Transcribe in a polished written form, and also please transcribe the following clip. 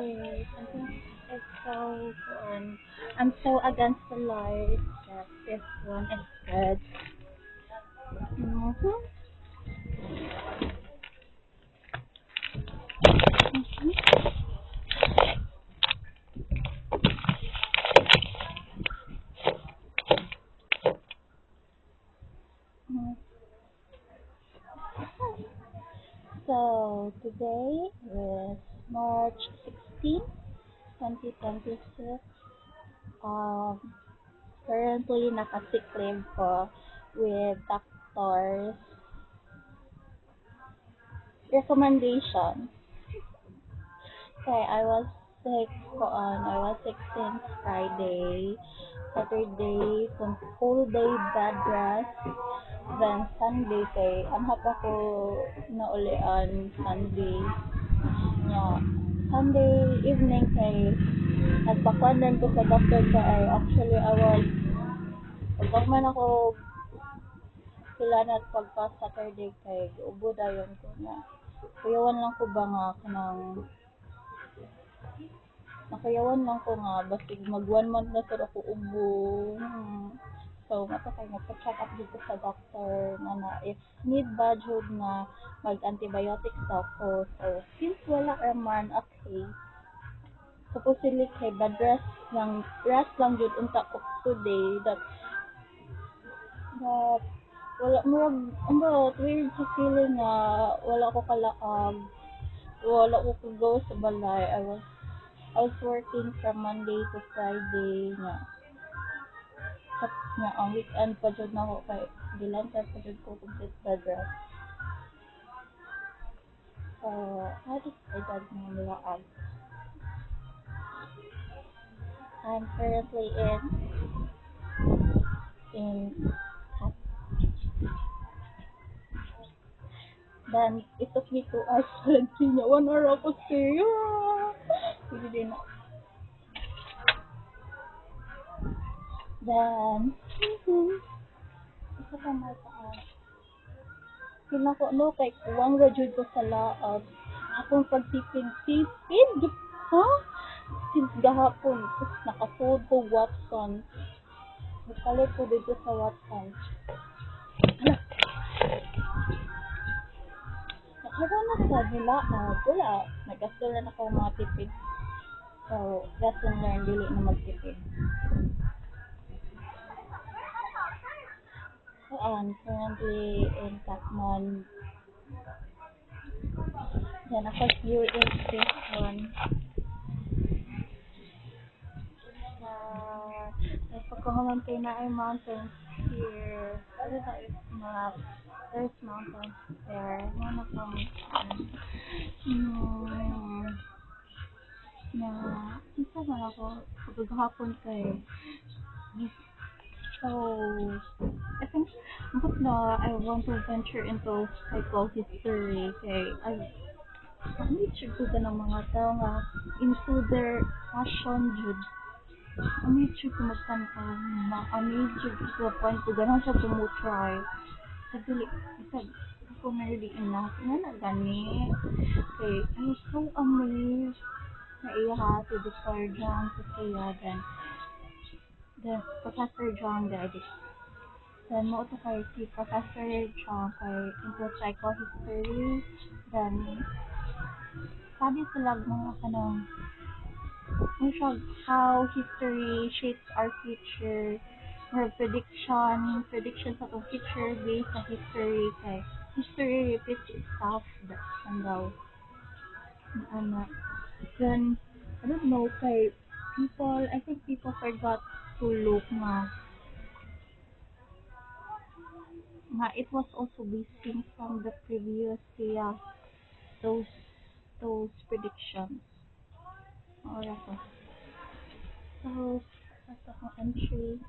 Wait, I think it's so I'm so against the light that this one is good. Mm-hmm. So today is March 16, 2026. Um, Currently naka-sick leave ko with doctor's recommendation. Okay, I was sick since Friday, Saturday, kung full day bed rest, then Sunday kay anhap ako na ulian Sunday. Yeah, Sunday evening kay nagpakuan ko sa doctor kay actually I was pag man ako sila na pagka Saturday kay ubo dayon ko na. Kuyawan lang ko ba nga kanang nakayawan lang ko nga basig mag 1 month na sir ako ubo. So mato kay nagpa-check up dito sa doctor na if need ba jud na mag-antibiotics daw ko. So since wala man okay. Supposedly kay bed rest lang jud unta ko today that wala murag weird sa feeling nga wala ko kalaag, wala ko go sa balay. I was working from Monday to Friday nga. Tapos nga ang weekend pa jud na ako kay dilantan pa jud ko complete bed rest. So I decided na malaag. I'm currently in then it took me 2 hours to niya 1 hour ako stay. Hindi na. Then, isa pa may taas. Kinako no kay kuwang ra jud ko sa laab. Akong pagtipid. Ha? Since gahapon, tapos nakafood ko Watson. Nagpalit ko dito sa Watson. Nakaroon na sa nila, wala. Nag-gasol na ako mga tipid. So, lesson learned, dili na magtipid. So, I'm currently in Tacman. Then, ako viewing this one. Pagkakamantay na ay mountains here. Ano na is map? There's mountains there. Ano pang na isa man ako kapag hapon kay so I think but na I want to venture into psychohistory kay I need to go ng mga tao nga into their passion jud I need to kumagtanaw ma-amaze jud ko sa point ko ganahan siya tumutry sa dili sa ako na really enough nga na gani kay I'm so amazed na iya to Dr. John Kasayagan the Professor John the edit then mo to kay si Professor John kay into psychohistory then sabi sila mga kanang how history shapes our future or predictions of the future based on history kay history repeats itself and daw ano then I don't know kay I think people forgot to look nga it was also basing from the previous year those those predictions or ako so that's the entry